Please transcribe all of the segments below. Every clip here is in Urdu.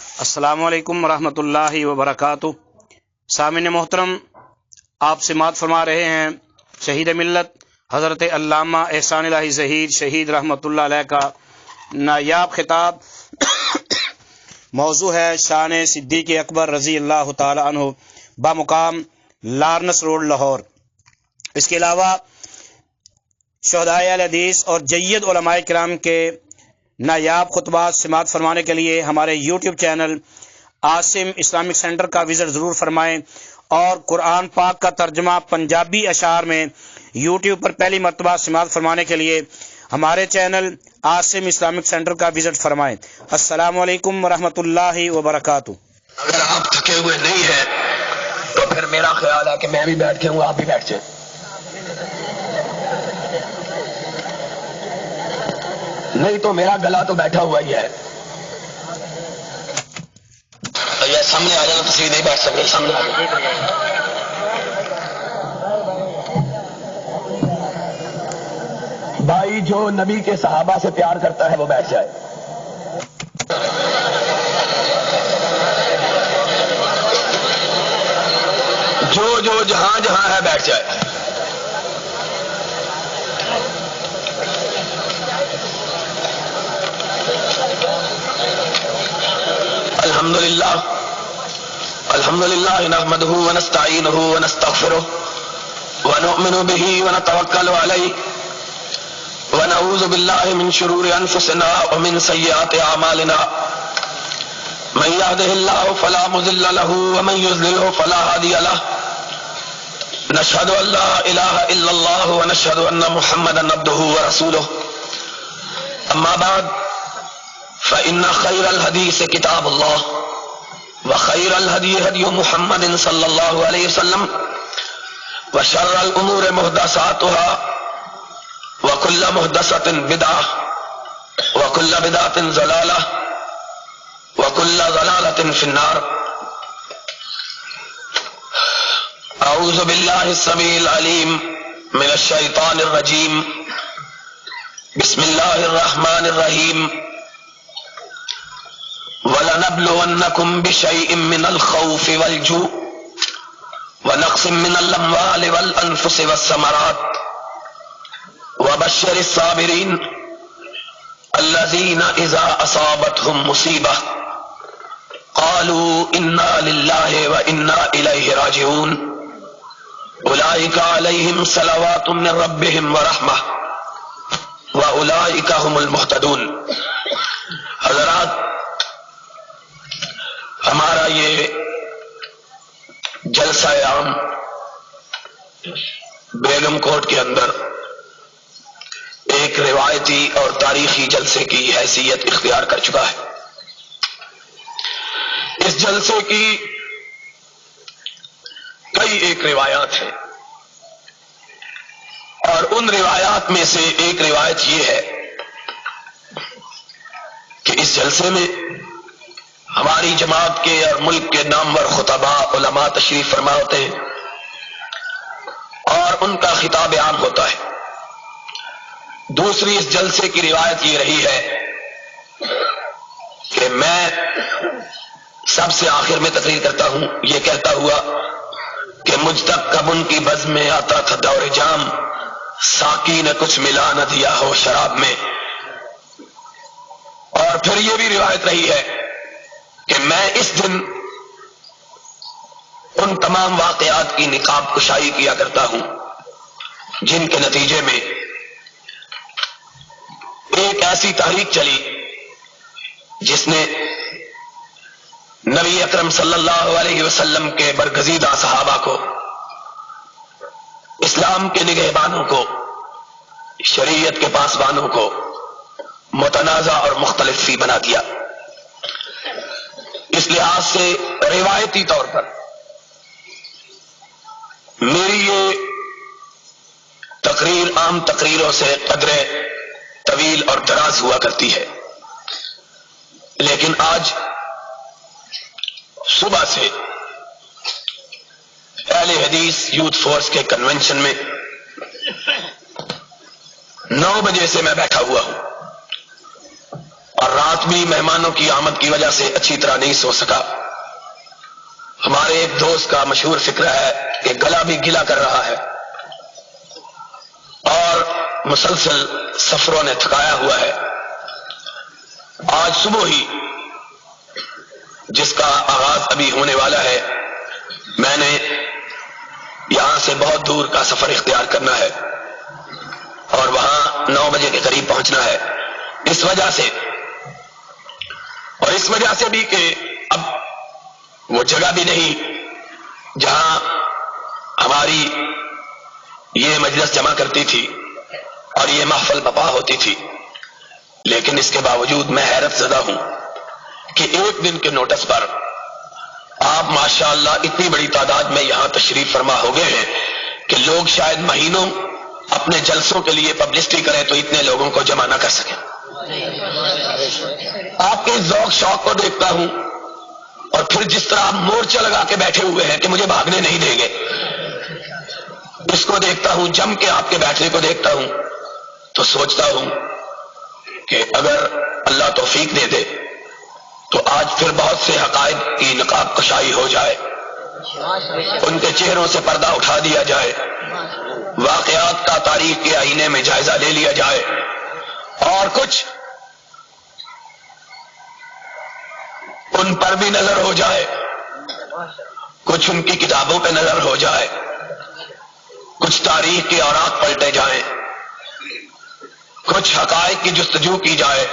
السلام علیکم ورحمۃ اللہ وبرکاتہ۔ سامعین محترم، آپ سماعت فرما رہے ہیں شہید ملت حضرت علامہ احسان الہی ظہیر شہید رحمۃ اللہ علیہ کا نایاب خطاب۔ موضوع ہے شان صدیق اکبر رضی اللہ تعالی عنہ بمقام لارنس روڈ لاہور۔ اس کے علاوہ شہدائے اہل حدیث اور جید علماء کرام کے نایاب خطبات سماعت فرمانے کے لیے ہمارے YouTube channel Asim Islamic centre کا وزٹ ضرور فرمائیں، اور قرآن پاک کا ترجمہ پنجابی اشعار میں یوٹیوب پر پہلی مرتبہ سماعت فرمانے کے لیے ہمارے چینل عاصم اسلامک سینٹر کا وزٹ فرمائیں۔ السلام علیکم ورحمۃ اللہ وبرکاتہ۔ اگر آپ تھکے ہوئے نہیں ہیں تو پھر میرا خیال ہے کہ میں بھی بیٹھ کے ہوں، آپ بھی بیٹھ جائیں۔ نہیں تو میرا گلا تو بیٹھا ہوا ہی ہے۔ یہ سامنے آ جانا، تصویر نہیں بیٹھ سکتے، سامنے آ جانا۔ بھائی جو نبی کے صحابہ سے پیار کرتا ہے وہ بیٹھ جائے۔ جو جہاں جہاں ہے بیٹھ جائے۔ الحمدللہ نحمده ونستعینه ونستغفره ونؤمن به ونتوکل علیہ ونعوذ باللہ من شرور انفسنا ومن سیئات اعمالنا، من یهده اللہ فلا مضل له ومن یضلله فلا ہادی له، نشهد ان لا الہ الا اللہ ونشهد ان محمدا عبده ورسوله، اما بعد فإن خير الحديث كتاب الله وخير الهدي هدي محمد صلى الله عليه وسلم وشر الأمور محدثاتها وكل محدثة بدعة وكل بدعة ضلالة وكل ضلالة في النار۔ أعوذ بالله السميع العليم من الشيطان الرجيم، بسم الله الرحمن الرحيم، وَلَنَبْلُوَنَّكُمْ بِشَيْءٍ مِّنَ الْخَوْفِ وَالْجُوعِ وَنَقْصٍ مِّنَ الْأَمْوَالِ وَالْأَنفُسِ وَالثَّمَرَاتِ وَبَشِّرِ الصَّابِرِينَ الَّذِينَ إِذَا أَصَابَتْهُم مُّصِيبَةٌ قَالُوا إِنَّا لِلَّهِ وَإِنَّا إِلَيْهِ رَاجِعُونَ أُولَٰئِكَ عَلَيْهِمْ صَلَوَاتٌ مِّن رَّبِّهِمْ وَرَحْمَةٌ وَأُولَٰئِكَ هُمُ الْمُهْتَدُونَ۔ حضرات، ہمارا یہ جلسہ عام بیگم کوٹ کے اندر ایک روایتی اور تاریخی جلسے کی حیثیت اختیار کر چکا ہے۔ اس جلسے کی کئی ایک روایات ہیں، اور ان روایات میں سے ایک روایت یہ ہے کہ اس جلسے میں ہماری جماعت کے اور ملک کے نامور خطباء علماء تشریف فرما ہوتے ہیں، اور ان کا خطاب عام ہوتا ہے۔ دوسری اس جلسے کی روایت یہ رہی ہے کہ میں سب سے آخر میں تقریر کرتا ہوں، یہ کہتا ہوا کہ مجھ تک کب ان کی بزم میں آتا تھا دور جام، ساقی نے کچھ ملا نہ دیا ہو شراب میں۔ اور پھر یہ بھی روایت رہی ہے کہ میں اس دن ان تمام واقعات کی نقاب کشائی کیا کرتا ہوں جن کے نتیجے میں ایک ایسی تحریک چلی جس نے نبی اکرم صلی اللہ علیہ وسلم کے برگزیدہ صحابہ کو، اسلام کے نگہبانوں کو، شریعت کے پاسبانوں کو متنازع اور مختلف فی بنا دیا۔ اس لحاظ سے روایتی طور پر میری یہ تقریر عام تقریروں سے قدرے طویل اور دراز ہوا کرتی ہے، لیکن آج صبح سے اہل حدیث یوتھ فورس کے کنونشن میں 9 بجے سے میں بیٹھا ہوا ہوں، اور اور رات بھی مہمانوں کی آمد کی وجہ سے اچھی طرح نہیں سو سکا. ہمارے ایک دوست کا مشہور فقرہ ہے کہ گلا بھی گلا کر رہا ہے اور مسلسل سفروں نے تھکایا ہوا ہے. آج صبح ہی جس کا آغاز ابھی ہونے والا ہے، میں نے یہاں سے بہت دور کا سفر اختیار کرنا ہے اور وہاں 9 بجے کے قریب پہنچنا ہے. اس وجہ سے اور اس وجہ سے بھی کہ اب وہ جگہ بھی نہیں جہاں ہماری یہ مجلس جمع کرتی تھی اور یہ محفل بپا ہوتی تھی. لیکن اس کے باوجود میں حیرت زدہ ہوں کہ ایک دن کے نوٹس پر آپ ماشاءاللہ اتنی بڑی تعداد میں یہاں تشریف فرما ہو گئے ہیں کہ لوگ شاید مہینوں اپنے جلسوں کے لیے پبلسٹی کریں تو اتنے لوگوں کو جمع نہ کر سکیں. آپ کے ذوق شوق کو دیکھتا ہوں اور پھر جس طرح آپ مورچہ لگا کے بیٹھے ہوئے ہیں کہ مجھے بھاگنے نہیں دیں گے، اس کو دیکھتا ہوں، جم کے آپ کے بیٹھنے کو دیکھتا ہوں تو سوچتا ہوں کہ اگر اللہ توفیق دے دے تو آج پھر بہت سے حقائق کی نقاب کشائی ہو جائے، ان کے چہروں سے پردہ اٹھا دیا جائے، واقعات کا تاریخ کے آئینے میں جائزہ لے لیا جائے اور کچھ ان پر بھی نظر ہو جائے، کچھ ان کی کتابوں پہ نظر ہو جائے، کچھ تاریخ کے اوراق پلٹے جائیں، کچھ حقائق کی جستجو کی جائے،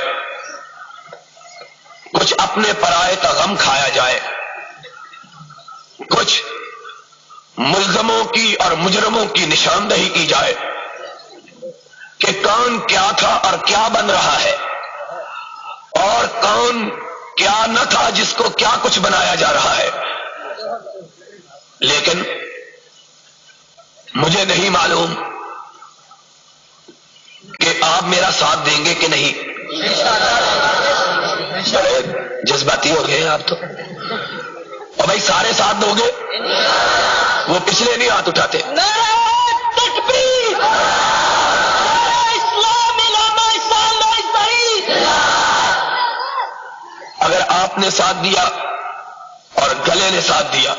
کچھ اپنے پرائے کا غم کھایا جائے، کچھ ملزموں کی اور مجرموں کی نشاندہی کی جائے کہ کون کیا تھا اور کیا بن رہا ہے اور کون کیا نہ تھا جس کو کیا کچھ بنایا جا رہا ہے. لیکن مجھے نہیں معلوم کہ آپ میرا ساتھ دیں گے کہ نہیں. بڑے جذباتی ہو گئے ہیں آپ تو. اور بھائی سارے ساتھ دو گے؟ وہ پچھلے نہیں ہاتھ اٹھاتے. اگر آپ نے ساتھ دیا اور گلے نے ساتھ دیا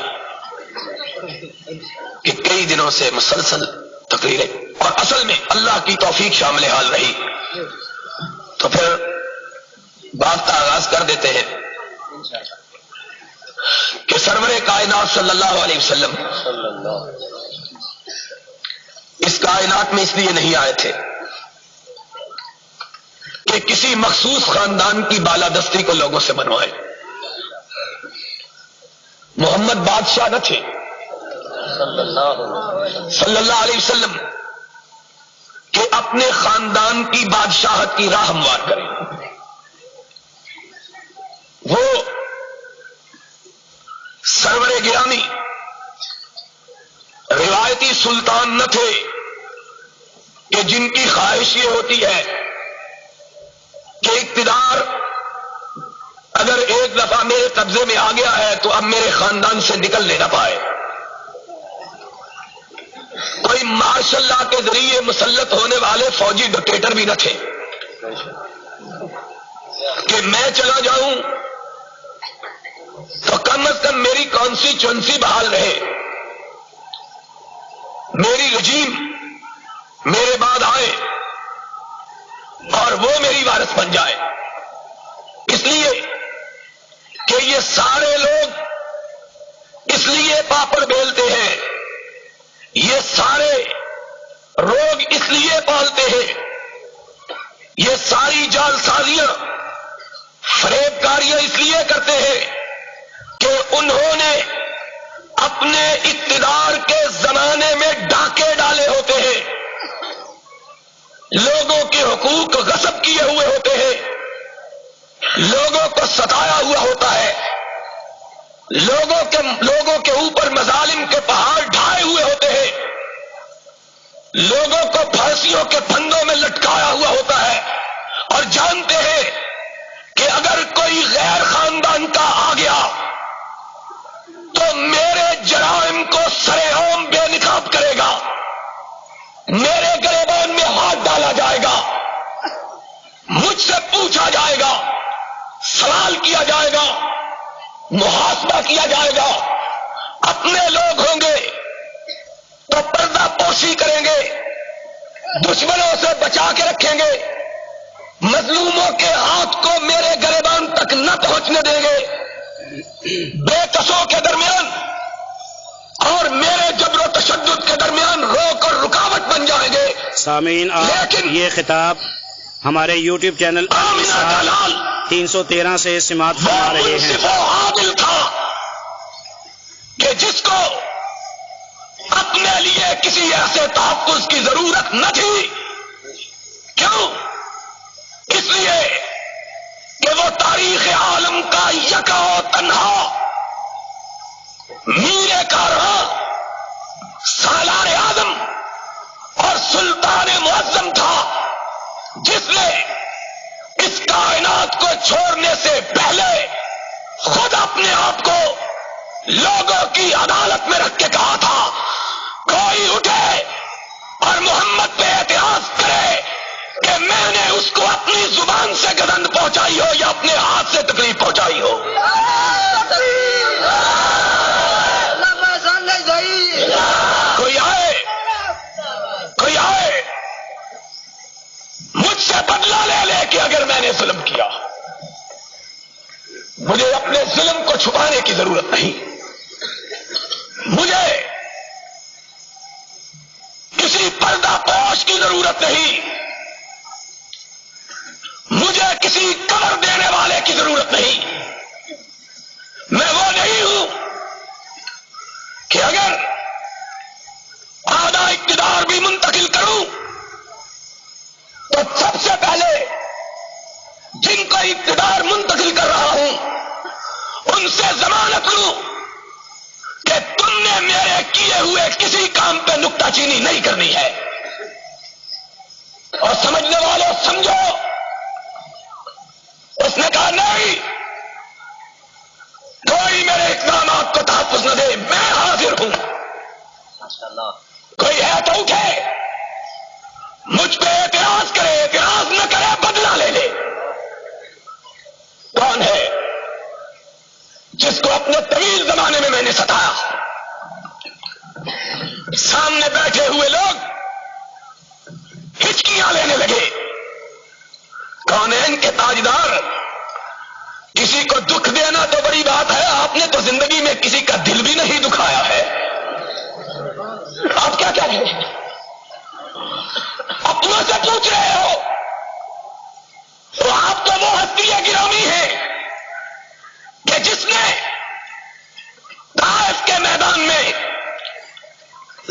کہ کئی دنوں سے مسلسل تقریریں اور اصل میں اللہ کی توفیق شامل حال رہی، تو پھر بات کا آغاز کر دیتے ہیں کہ سرور کائنات صلی اللہ علیہ وسلم اس کائنات میں اس لیے نہیں آئے تھے کہ کسی مخصوص خاندان کی بالادستی کو لوگوں سے بنوائے. محمد بادشاہ نہ تھے صلی اللہ علیہ وسلم کہ اپنے خاندان کی بادشاہت کی راہ ہموار کریں. وہ سرور گرامی روایتی سلطان نہ تھے کہ جن کی خواہش یہ ہوتی ہے کہ اقتدار اگر ایک دفعہ میرے قبضے میں آ گیا ہے تو اب میرے خاندان سے نکلنے نہ پائے. کوئی مارشل لا کے ذریعے مسلط ہونے والے فوجی ڈکٹیٹر بھی نہ تھے کہ میں چلا جاؤں تو کم از کم میری کانسٹیچوئنسی بحال رہے، میری رجیم میرے بعد آئے اور وہ میری وارث بن جائے. اس لیے کہ یہ سارے لوگ اس لیے پاپڑ بیلتے ہیں، یہ سارے روگ اس لیے پالتے ہیں، یہ ساری جال سازیاں فریب کاریاں اس لیے کرتے ہیں کہ انہوں نے اپنے اقتدار کے زمانے میں ڈاکے ڈالے ہوتے ہیں، لوگوں کے حقوق غصب کیے ہوئے ہوتے ہیں، لوگوں کو ستایا ہوا ہوتا ہے، لوگوں کے اوپر مظالم کے پہاڑ ڈھائے ہوئے ہوتے ہیں، لوگوں کو پھانسیوں کے پھندوں میں لٹکایا ہوا ہوتا ہے، اور جانتے ہیں کہ اگر کوئی غیر خاندان کا آ گیا تو میرے جرائم کو سرے عام بے نقاب کرے گا، میرے گریبان میں ہاتھ ڈالا جائے گا، مجھ سے پوچھا جائے گا محاسبہ کیا جائے گا. اپنے لوگ ہوں گے تو پردہ پوشی کریں گے، دشمنوں سے بچا کے رکھیں گے، مظلوموں کے ہاتھ کو میرے گریبان تک نہ پہنچنے دیں گے، بے کسوں کے درمیان اور میرے جبر و تشدد کے درمیان روک اور رکاوٹ بن جائیں گے. سامعین، لیکن یہ خطاب ہمارے یوٹیوب چینل 313 سے سماعت فرما رہے ہیں. منصف و عادل تھا کہ جس کو اپنے لیے کسی ایسے تحفظ کی ضرورت نہ تھی. کیوں؟ اس لیے کہ وہ تاریخ عالم کا یکا و تنہا میر کارواں، سالار اعظم اور سلطان معظم تھا، جس نے اس کائنات کو چھوڑنے سے پہلے خود اپنے آپ کو لوگوں کی عدالت میں رکھ کے کہا تھا، کوئی اٹھے اور محمد پہ اعتراض کرے کہ میں نے اس کو اپنی زبان سے گزند پہنچائی ہو یا اپنے ہاتھ سے تکلیف پہنچائی ہو. کوئی آئے مجھ سے بدلہ لے کہ اگر میں نے ظلم کیا، مجھے اپنے ظلم کو چھپانے کی ضرورت نہیں، مجھے کسی پردہ پوش کی ضرورت نہیں، مجھے کسی کور دینے والے کی ضرورت نہیں. میں وہ نہیں ہوں کہ اگر آدھا اقتدار بھی منتقل کروں تو سب سے پہلے جن کو اقتدار منتقل کر رہا ہوں ان سے ضمانت لوں کہ تم نے میرے کیے ہوئے کسی کام پہ نکتہ چینی نہیں کرنی ہے. اور سمجھنے والوں سمجھو. اس نے کہا نہیں، کوئی میرے اقدامات کو تحفظ نہ دے، میں حاضر ہوں. کوئی ہے تو اٹھے، مجھ پہ اعتراض کرے، اعتراض نہ کرے بدلہ لے لے. کون ہے جس کو اپنے طویل زمانے میں نے ستایا؟ سامنے بیٹھے ہوئے لوگ ہچکیاں لینے لگے. کونین کے تاجدار، کسی کو دکھ دینا تو بڑی بات ہے، آپ نے تو زندگی میں کسی کا دل بھی نہیں دکھایا ہے. آپ کیا کہہ رہے ہیں؟ اپنوں سے پوچھ رہے ہو تو آپ تو وہ ہستی گرامی ہیں کہ جس نے طائف کے میدان میں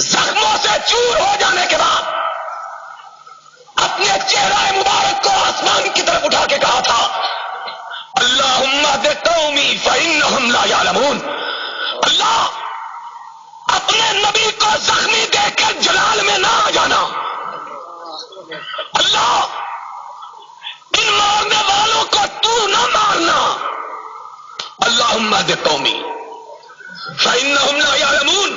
زخموں سے چور ہو جانے کے بعد اپنے چہرہ مبارک کو آسمان کی طرف اٹھا کے کہا تھا، اللہم اہد قومی فإنہم لا یعلمون. اللہ، اپنے نبی کو زخمی دیکھ کر جلال میں نہ آ جانا. اللہ، ان مارنے والوں کو تو نہ مارنا. اللہم اہد قومی فإنہم لا یعلمون.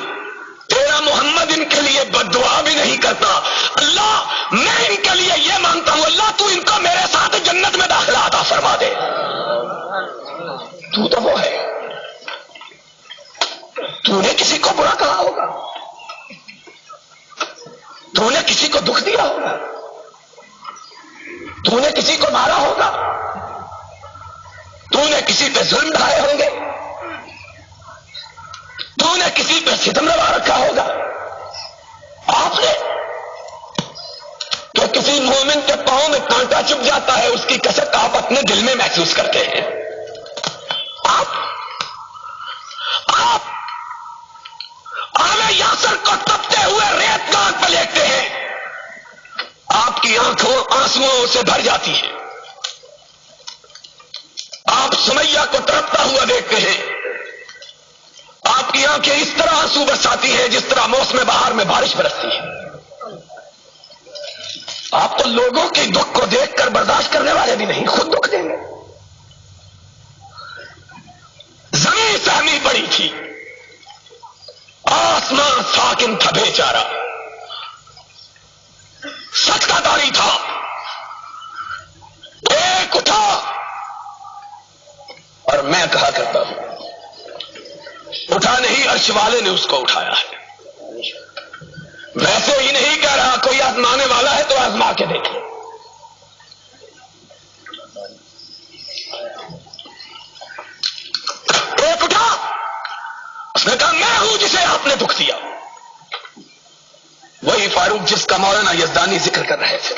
تیرا محمد ان کے لیے بد دعا بھی نہیں کرتا. اللہ، میں ان کے لیے یہ مانگتا ہوں، اللہ تو ان کو میرے ساتھ جنت میں داخلہ عطا فرما دے. تو وہ ہے، تو نے کسی کو برا کہا ہوگا، تو نے کسی کو دکھ دیا ہوگا، تو نے کسی کو مارا ہوگا، تو نے کسی پہ ظلم ڈھائے ہوں گے، تو نے کسی پہ ستم روا رکھا ہوگا. آپ نے تو کسی مومن کے پاؤں میں کانٹا چبھ جاتا ہے، اس کی کسک آپ اپنے دل میں محسوس کرتے ہیں. آپ آل یاسر کو تپتے ہوئے ریت گاہ پہ لیٹتے ہیں، آپ کی آنکھوں آنسوؤں سے بھر جاتی ہے. آپ سمیہ کو تڑپتا ہوا دیکھتے ہیں، آپ کی آنکھیں اس طرح آنسو برساتی ہیں جس طرح موسم بہار میں بارش برستی ہے. آپ تو لوگوں کی دکھ کو دیکھ کر برداشت کرنے والے بھی نہیں، خود دکھ دیں گے. زمین سہمی پڑی تھی، آسمان ساکن تھا، بیچارہ سچ کا داری تھا. ایک اٹھا اور میں کہا کرتا ہوں اٹھا نہیں، عرش والے نے اس کو اٹھایا ہے. ویسے ہی نہیں کہہ رہا کوئی آزمانے والا ہے تو آزما کے دیکھیں. ایک اٹھا، اس نے کہا میں ہوں جسے آپ نے دکھ دیا. وہی فاروق جس کا مولانا یزدانی ذکر کر رہے تھے.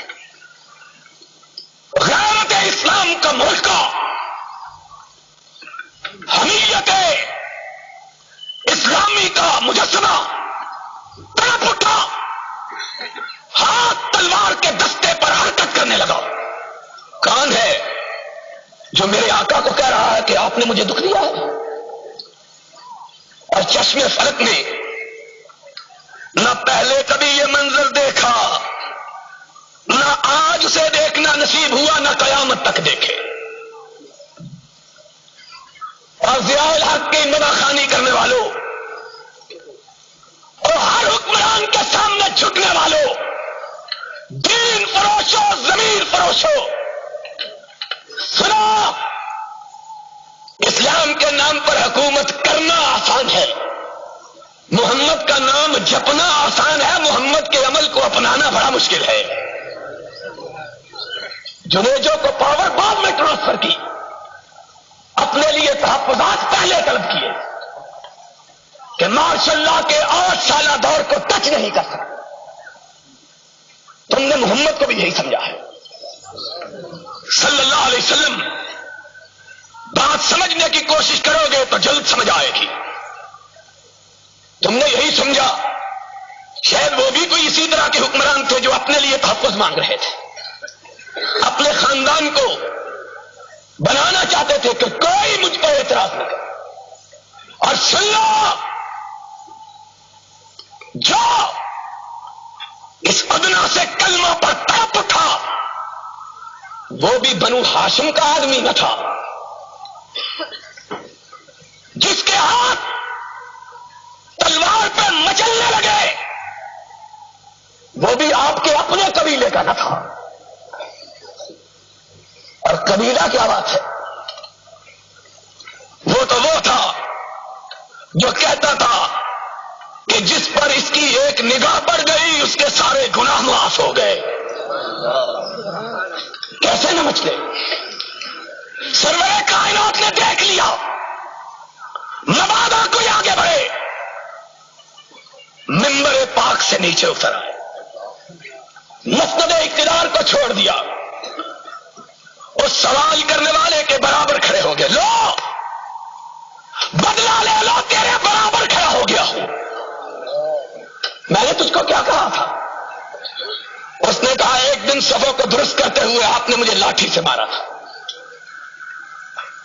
غیرت اسلام کا ملکہ، حمیت اسلامی کا مجسمہ تڑپ اٹھا، ہاتھ تلوار کے دستے پر حرکت کرنے لگا. کون ہے جو میرے آقا کو کہہ رہا ہے کہ آپ نے مجھے دکھ دیا ہے؟ اور چشمے فلک نے نہ پہلے کبھی یہ منظر دیکھا، نہ آج اسے دیکھنا نصیب ہوا، نہ قیامت تک دیکھے. اور ضیاء الحق کی مناخانی کرنے والوں اور ہر حکمران کے سامنے جھکنے والوں، دین فروشوں، ضمیر فروشوں، سنو، اسلام کے نام پر حکومت کرنا آسان ہے، محمد کا نام جپنا آسان ہے، محمد کے عمل کو اپنانا بڑا مشکل ہے. جنیجو کو پاور بعد میں ٹرانسفر کی، اپنے لیے تحفظات پہلے طلب کیے کہ ماشاء اللہ کے 8 سالہ دور کو ٹچ نہیں کر سکتے. تم نے محمد کو بھی یہی سمجھا ہے صلی اللہ علیہ وسلم. بات سمجھنے کی کوشش کرو گے تو جلد سمجھ آئے گی. تم نے یہی سمجھا شاید وہ بھی کوئی اسی طرح کے حکمران تھے جو اپنے لیے تحفظ مانگ رہے تھے، اپنے خاندان کو بنانا چاہتے تھے کہ کوئی مجھ پر اعتراض نہ کرے. اور سن لو، جو اس ادنا سے کلمہ پر تڑپ اٹھا وہ بھی بنو ہاشم کا آدمی نہ تھا. جس کے ہاتھ تلوار پہ مچلنے لگے وہ بھی آپ کے اپنے قبیلے کا نہ تھا. اور قبیلہ کیا بات ہے، وہ تو وہ تھا جو کہتا تھا کہ جس پر اس کی ایک نگاہ پڑ گئی اس کے سارے گناہ معاف ہو گئے. کیسے نہ مچلے، سرور کائنات نے دیکھ لیا، مبادا کوئی آگے بڑھے، منبر پاک سے نیچے اتر آئے، مسند اقتدار کو چھوڑ دیا، اس سوال کرنے والے کے برابر کھڑے ہو گئے. لو بدلا لے لو، تیرے برابر کھڑا ہو گیا ہوں. میں نے تجھ کو کیا کہا تھا؟ اس نے کہا ایک دن صفوں کو درست کرتے ہوئے آپ نے مجھے لاٹھی سے مارا تھا.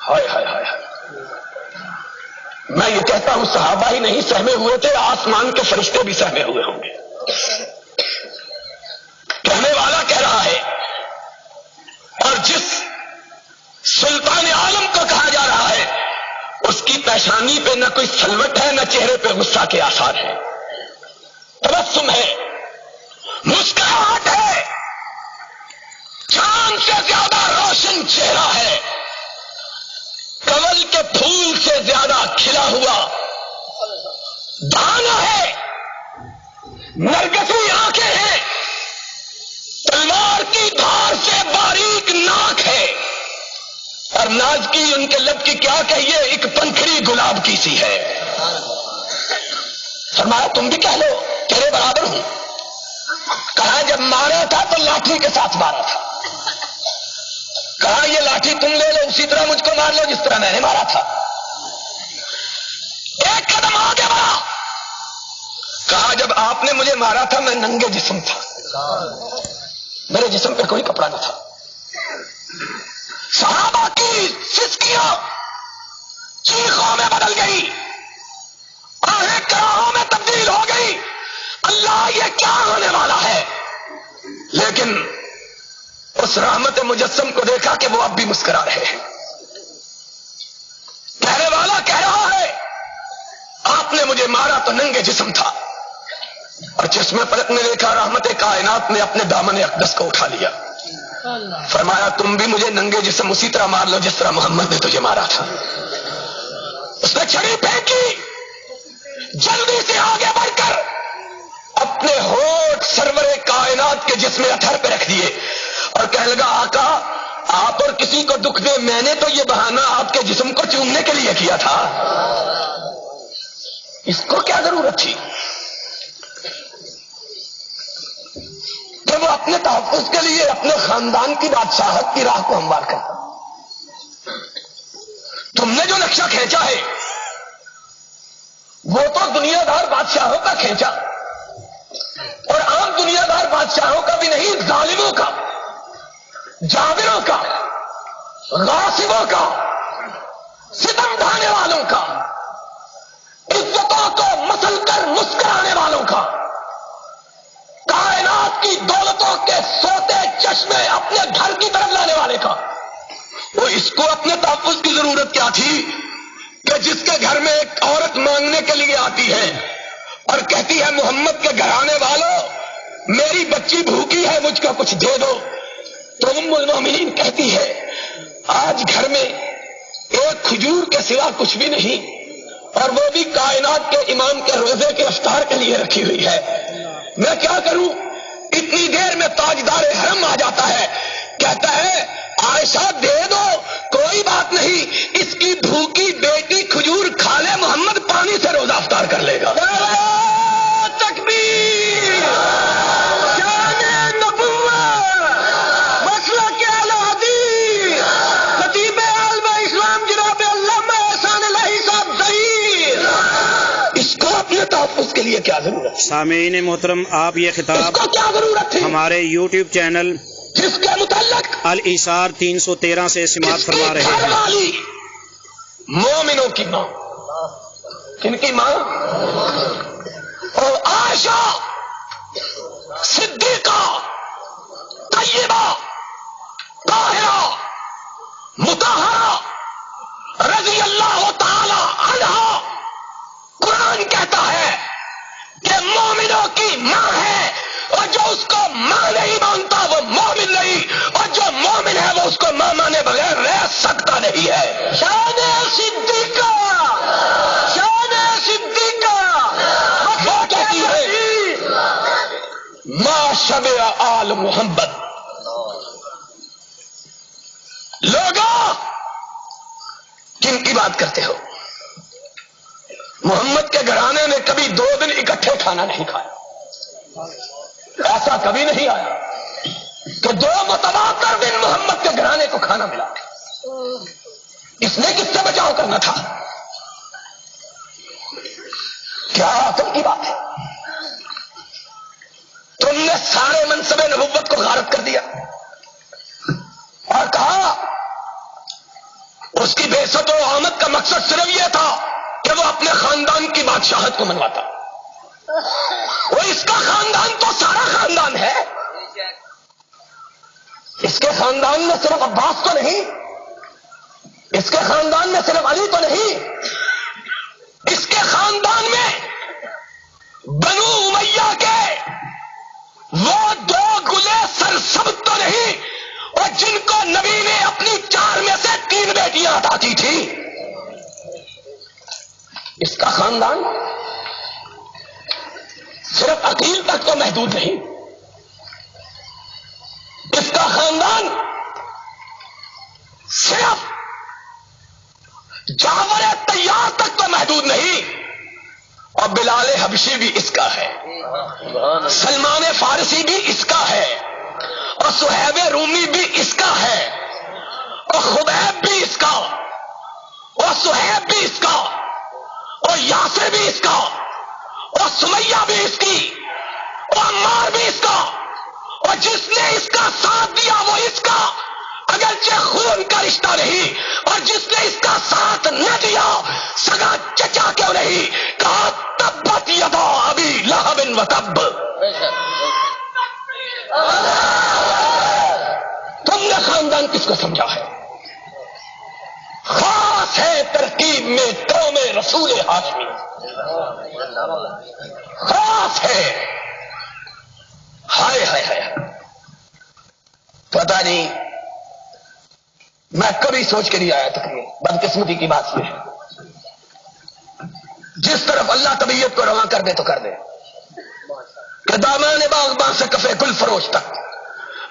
ہائے ہائے ہائے ہائے. میں یہ کہتا ہوں صحابہ ہی نہیں سہمے ہوئے تھے، آسمان کے فرشتے بھی سہمے ہوئے ہوں گے. کہنے والا کہہ رہا ہے، اور جس سلطان عالم کو کہا جا رہا ہے اس کی پیشانی پہ نہ کوئی سلوٹ ہے، نہ چہرے پہ غصہ کے آثار ہے، تبسم ہے، مسکراہٹ ہے، چاند سے زیادہ روشن چہرہ ہے، کنول کے پھول سے زیادہ کھلا ہوا دانا ہے، نرگسی آنکھیں ہیں، تلوار کی دھار سے باریک ناک ہے، اور ناز کی ان کے لب کی کیا کہیے، ایک پنکھڑی گلاب کی سی ہے. فرمایا تم بھی کہہ لو تیرے برابر ہوں. کہا جب مارا تھا تو لاٹھی کے ساتھ مارا تھا. کہا یہ لاٹھی تم لے لو اسی طرح مجھ کو مار لو جس طرح میں نے مارا تھا. ایک قدم آگے بڑھا، کہا جب آپ نے مجھے مارا تھا میں ننگے جسم تھا، میرے جسم پہ کوئی کپڑا نہ تھا. صحابہ کی سسکیاں چیخوں میں بدل گئی، آہیں کراہوں میں تبدیل ہو گئی. اللہ یہ کیا ہونے والا ہے؟ لیکن اس رحمت مجسم کو دیکھا کہ وہ اب بھی مسکرا رہے ہیں. کہنے والا کہہ رہا ہے آپ نے مجھے مارا تو ننگے جسم تھا، اور چشمے پلک نے دیکھا رحمت کائنات نے اپنے دامن اقدس کو اٹھا لیا. فرمایا تم بھی مجھے ننگے جسم اسی طرح مار لو جس طرح محمد نے تجھے مارا تھا. اس نے چھڑی پھینکی، جسم اطہر پہ رکھ دیے اور کہنے لگا آقا آپ اور کسی کو دکھ دے، میں نے تو یہ بہانہ آپ کے جسم کو چومنے کے لیے کیا تھا، اس کو کیا ضرورت تھی کہ وہ اپنے تحفظ کے لیے اپنے خاندان کی بادشاہت کی راہ کو ہموار کرتا؟ تم نے جو نقشہ کھینچا ہے وہ تو دنیا دار بادشاہوں کا کھینچا، اور عام دنیا دار بادشاہوں کا بھی نہیں، ظالموں کا، جابروں کا، غاصبوں کا، ستم ڈھانے والوں کا، عزتوں کو مسل کر مسکرانے والوں کا، کائنات کی دولتوں کے سوتے چشمے اپنے گھر کی طرف لانے والے کا۔ وہ اس کو اپنے تحفظ کی ضرورت کیا تھی کہ جس کے گھر میں ایک عورت مانگنے کے لیے آتی ہے اور کہتی ہے محمد کے گھرانے والوں میری بچی بھوکی ہے، مجھ کو کچھ دے دو، تو ام المومنین کہتی ہے آج گھر میں ایک کھجور کے سوا کچھ بھی نہیں، اور وہ بھی کائنات کے امام کے روزے کے افطار کے لیے رکھی ہوئی ہے، میں کیا کروں؟ اتنی دیر میں تاجدار حرم آ جاتا ہے، کہتا ہے عائشہ دے دو، کوئی بات نہیں، اس کی بھوکی بیٹی کھجور کھا لے، محمد پانی سے روزہ افطار کر لے گا۔ تکبیر، شان نبوت، مسلک اہل حدیث، خطیب عالم اسلام جناب علامہ احسان الہی صاحب ظہیر، اس کو اپنے تحفظ کے لیے کیا ضرورت ہے؟ سامعین محترم، آپ یہ اس خطاب کو کیا ضرورت ہے؟ ہمارے یوٹیوب چینل جس کے متعلق الایثار 313 سے سماعت فرما رہے گھر ہیں۔ والی مومنوں کی ماں، کن کی ماں؟ اور عائشہ صدیقہ طیبہ طاہرہ مطہرہ رضی اللہ تعالی عنہا، قرآن کہتا ہے کہ مومنوں کی ماں ہے، اور جو اس کو ماں نہیں مانتا وہ مومن نہیں، اور جو مومن ہے وہ اس کو ماں مانے بغیر رہ سکتا نہیں ہے۔ شان صدیقہ، شان صدیقہ، وہ کہتی ہے ما شبع آل محمد، لوگوں کن کی بات کرتے ہو؟ محمد کے گھرانے نے کبھی 2 دن اکٹھے کھانا نہیں کھایا، ایسا کبھی نہیں آیا کہ 2 متواتر دن محمد کے گھرانے کو کھانا ملا۔ اس نے کس سے بچاؤ کرنا تھا؟ کیا تم کی بات ہے؟ تم نے سارے منصب نبوت کو غارت کر دیا اور کہا اس کی بعثت و آمد کا مقصد صرف یہ تھا کہ وہ اپنے خاندان کی بادشاہت کو منواتا۔ وہ اس کا خاندان تو سارا خاندان ہے، اس کے خاندان میں صرف عباس تو نہیں، اس کے خاندان میں صرف علی تو نہیں، اس کے خاندان میں بنو امیہ کے وہ 2 گلے سرسبز تو نہیں، اور جن کو نبی نے اپنی 4 میں سے 3 بیٹیاں عطا کی تھی، اس کا خاندان صرف عقیل تک تو محدود نہیں، اس کا خاندان صرف جعفر طیار تک تو محدود نہیں، اور بلال حبشی بھی اس کا ہے، سلمان فارسی بھی اس کا ہے، اور صہیب رومی بھی اس کا ہے، اور خبیب بھی اس کا، اور صہیب بھی اس کا، اور یاسر بھی اس کا، اور سمیہ بھی اس کی، اور عمار بھی اس کا، اور جس نے اس کا ساتھ دیا وہ اس کا، اگرچہ خون کا رشتہ نہیں، اور جس نے اس کا ساتھ نہ دیا سگا چچا کیوں نہیں، کہا تبت یدا ابی لہب و تب۔ تم نے خاندان کس کو سمجھا ہے؟ خاص ہے ترکیب میں قوم رسول ہاشمی، خاص ہے۔ ہائے ہائے ہائے، پتہ نہیں میں کبھی سوچ کے نہیں آیا تقریر، بدقسمتی کی بات یہ ہے جس طرف اللہ طبیعت کو رواں کر دے تو کر دے کہ دامان باغباں سے کفے گل فروش تک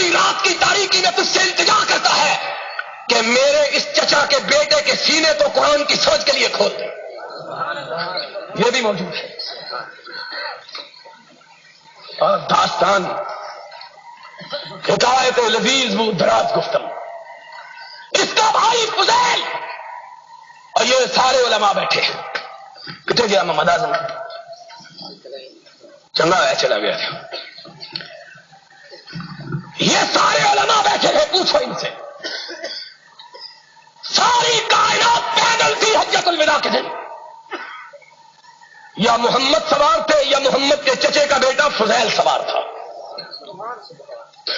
آدمی رات کی تاریکی میں تجھ سے التجا کرتا ہے کہ میرے اس چچا کے بیٹے کے سینے کو قرآن کی سوچ کے لیے کھول دے. یہ بھی موجود ہے. اور داستان حکایت لذیذ وہ دراز گفتم. اس کا بھائی فضیل اور یہ سارے علماء بیٹھے. کتنے گیا محمد اعظم؟ چنگا ہے چلا گیا تھا. یہ سارے علماء بیٹھے تھے. پوچھو ان سے. ساری کائنات پیدل تھی حجۃ الوداع کے دن. یا محمد سوار تھے یا محمد کے چچے کا بیٹا فضیل سوار تھا.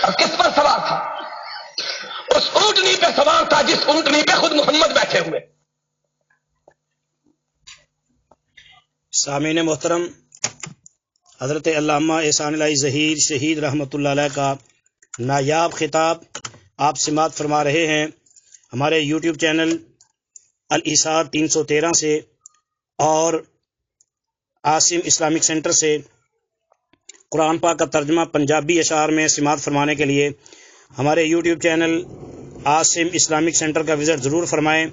اور کس پر سوار تھا؟ اس اونٹنی پہ سوار تھا جس اونٹنی پہ خود محمد بیٹھے ہوئے. سامعین محترم، حضرت علامہ احسان الہی ظہیر شہید رحمۃ اللہ علیہ کا نایاب خطاب آپ سماعت فرما رہے ہیں ہمارے یوٹیوب چینل الایثار 313 سے اور عاصم اسلامک سینٹر سے. قرآن پاک کا ترجمہ پنجابی اشعار میں سماعت فرمانے کے لیے ہمارے YouTube channel Asim Islamic centre کا وزٹ ضرور فرمائیں.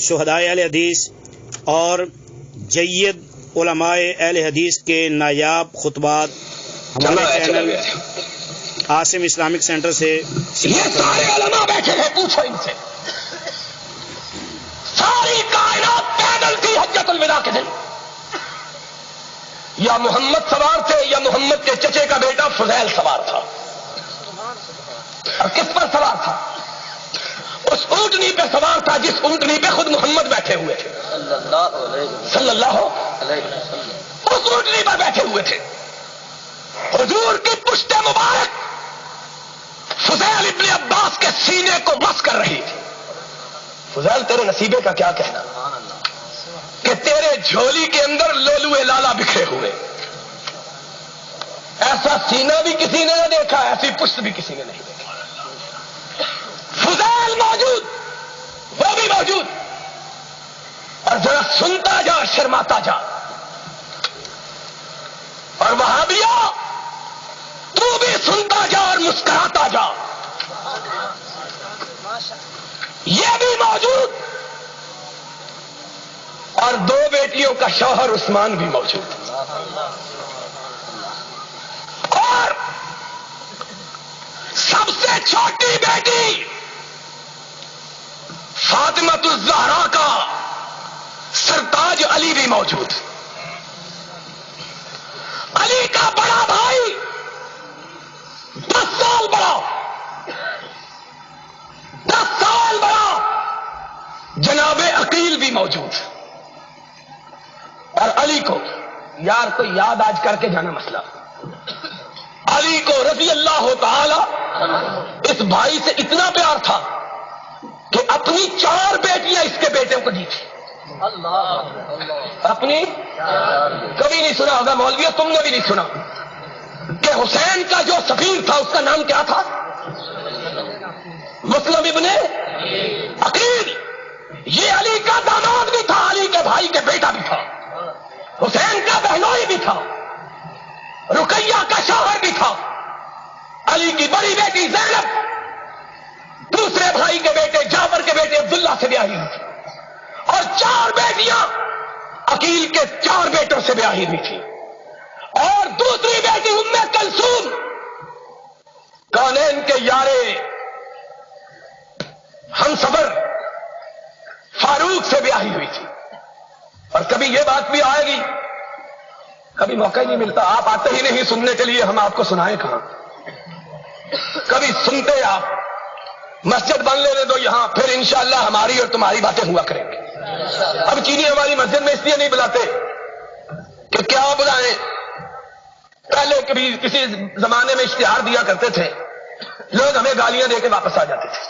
شہدائے اہل حدیث اور جید علماء اہل حدیث کے نایاب خطبات ہمارے چینل عاصم اسلامک سینٹر سے. یہ سارے علماء بیٹھے ہیں. پوچھو ان سے. ساری کائنات پیدل تھی حجۃ الوداع کے دن. یا محمد سوار تھے یا محمد کے چچے کا بیٹا فضیل سوار تھا. اور کس پر سوار تھا؟ اس اونٹنی پہ سوار تھا جس اونٹنی پہ خود محمد بیٹھے ہوئے تھے صلی اللہ علیہ وسلم. اس اونٹنی پر بیٹھے ہوئے تھے. حضور کی پشت مبارک فضیل ابن عباس کے سینے کو مس کر رہی تھی. فضیل تیرے نصیبے کا کیا کہنا کہ تیرے جھولی کے اندر لولوئے لالا بکھرے ہوئے. ایسا سینہ بھی کسی نے نہ دیکھا, ایسی پشت بھی کسی نے نہیں دیکھی. فضیل موجود, وہ بھی موجود, اور ذرا سنتا جا شرماتا جا. اور وہابیا تو بھی سنتا جا اور مسکراتا جا. یہ بھی موجود, اور دو بیٹیوں کا شوہر عثمان بھی موجود, اور سب سے چھوٹی بیٹی فاطمۃ الزہرا کا سرتاج علی بھی موجود. علی کا بڑا بھائی 10 سال بڑا, 10 سال بڑا جناب عقیل بھی موجود. اور علی کو یار تو یاد آج کر کے جانا مسئلہ, علی کو رضی اللہ تعالی اس بھائی سے اتنا پیار تھا کہ اپنی 4 بیٹیاں اس کے بیٹے کو دی تھی. اپنی کبھی نہیں سنا ہوگا مولوی, تم نے بھی نہیں سنا کہ حسین کا جو سفیر تھا اس کا نام کیا تھا؟ مسلم ابن عقیل. یہ علی کا داماد بھی تھا, علی کے بھائی کے بیٹا بھی تھا, حسین کا بہنوئی بھی تھا, رقیہ کا شوہر بھی تھا. علی کی بڑی بیٹی زینب دوسرے بھائی کے بیٹے جعفر کے بیٹے عبداللہ سے بیاہی ہوئی تھی, اور 4 بیٹیاں عقیل کے 4 بیٹوں سے بیاہی ہوئی تھی. اور دوسری بیٹی ام کلثوم کونین کے یارے ہمسفر فاروق سے بیاہی ہوئی تھی. اور کبھی یہ بات بھی آئے گی, کبھی موقع ہی نہیں ملتا, آپ آتے ہی نہیں سننے کے لیے, ہم آپ کو سنائیں کہاں. کبھی سنتے آپ, مسجد بن لینے دو یہاں, پھر انشاءاللہ ہماری اور تمہاری باتیں ہوا کریں گے. اب چینی ہماری مسجد میں اس لیے نہیں بلاتے کہ کیا بلائیں. پہلے کبھی کسی زمانے میں اشتہار دیا کرتے تھے, لوگ ہمیں گالیاں دے کے واپس آ جاتے تھے,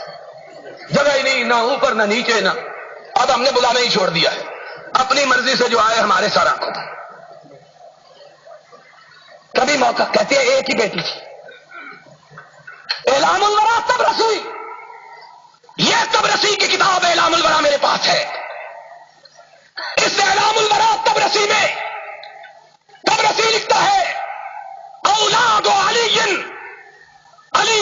جگہ ہی نہیں, نہ اوپر نہ نیچے نہ. اب ہم نے بلانا ہی چھوڑ دیا ہے, اپنی مرضی سے جو آئے ہمارے سارا کو. کبھی موقع کہتے ہیں ایک ہی بیٹی تھی. اعلام الورا تبرسی, یہ تبرسی کی کتاب اعلام الورا میرے پاس ہے. اس اعلام الورا تبرسی میں تبرسی لکھتا ہے اولاد علی, علی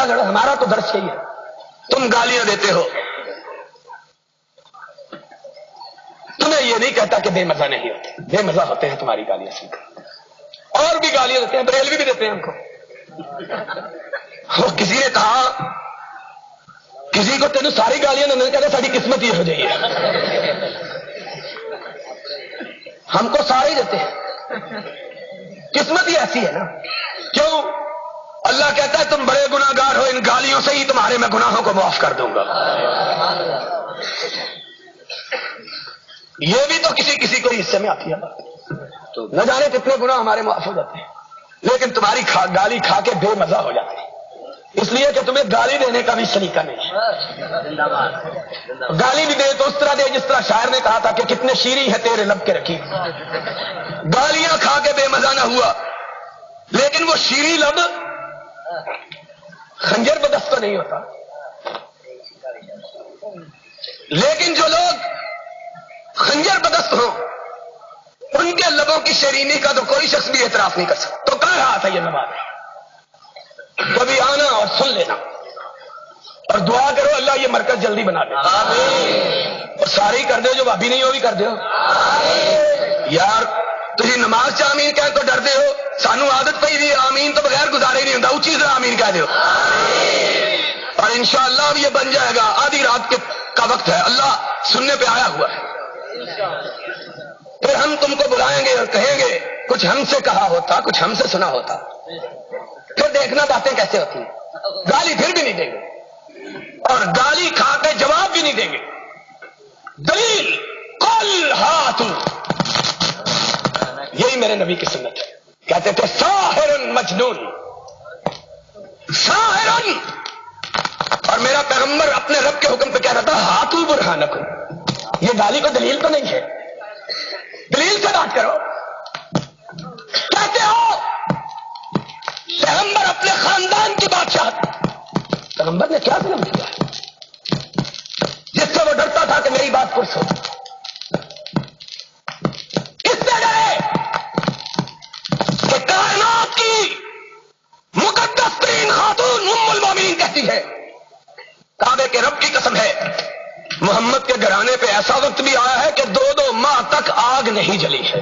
نہ لڑو، ہمارا تو درس یہی ہے. تم گالیاں دیتے ہو، تمہیں یہ نہیں کہتا کہ بے مزہ نہیں ہوتے، بے مزہ ہوتے ہیں تمہاری گالیاں سن کر. اور بھی گالیاں دیتے ہیں، بریلوی بھی دیتے ہیں ہم کو. وہ کسی نے کہا کسی کو تینوں ساری گالیاں نہیں کہتے، ساری قسمت یہ ہو جائے. ہم کو سارے دیتے ہیں، قسمت ہی ایسی ہے نا. کیوں؟ اللہ کہتا ہے تم بڑے گناہ گار ہو، ان گالیوں سے ہی تمہارے میں گناہوں کو معاف کر دوں گا. یہ بھی تو کسی کسی کو حصے میں آتی ہے، تو نہ جانے کتنے گناہ ہمارے معاف ہو جاتے ہیں، لیکن تمہاری گالی کھا کے بے مزہ ہو جاتے ہیں، اس لیے کہ تمہیں گالی دینے کا بھی سلیقہ نہیں ہے. گالی بھی دے تو اس طرح دے جس طرح شاعر نے کہا تھا کہ کتنے شیریں ہے تیرے لب کے رکھی. گالیاں کھا کے بے مزہ نہ ہوا، لیکن وہ شیریں لب خنجر بدست تو نہیں ہوتا. لیکن جو لوگ خنجر بدست ہوں ان کے لبوں کی شیرینی کا تو کوئی شخص بھی اعتراف نہیں کر سکتا. تو کہہ رہا تھا یہ نماز کبھی آنا اور سن لینا اور دعا کرو اللہ یہ مرکز جلدی بنا دے. اور سارے ہی کر دو، جو بھابی نہیں ہو بھی کر دو. یار تھی نماز چ آمین کہہ تو ڈرتے ہو، سانو عادت پئی دی آمین تو بغیر گزارے ہی نہیں ہوتا، اونچی طرح آمین کہہ دو. اور انشاءاللہ اب یہ بن جائے گا. آدھی رات کا وقت ہے، اللہ سننے پہ آیا ہوا ہے. پھر ہم تم کو بلائیں گے اور کہیں گے کچھ ہم سے کہا ہوتا، کچھ ہم سے سنا ہوتا. پھر دیکھنا باتیں کیسے ہوتی ہیں. گالی پھر بھی نہیں دیں گے اور گالی کھا کے جواب بھی نہیں دیں گے. دلیل قل ہاتھ، یہی میرے نبی کی سنت ہے. کہتے تھے ساحر مجنون، ساحر. اور میرا پیغمبر اپنے رب کے حکم پہ کہہ رہا تھا ہاتھوں برہانکم. یہ گالی کو دلیل تو نہیں ہے، دلیل سے بات کرو. کہتے ہو پیغمبر اپنے خاندان کی بادشاہ، پیغمبر نے کیا ظلم کیا جس سے وہ ڈرتا تھا کہ میری بات پرس ہو؟ کس سے ڈرے کہ کائنات کی مقدس ترین خاتون ام المومنین کہتی ہے کعبے کے رب کی قسم ہے محمد کے گھرانے پہ ایسا وقت بھی آیا ہے کہ 2 ماہ تک آگ نہیں جلی ہے.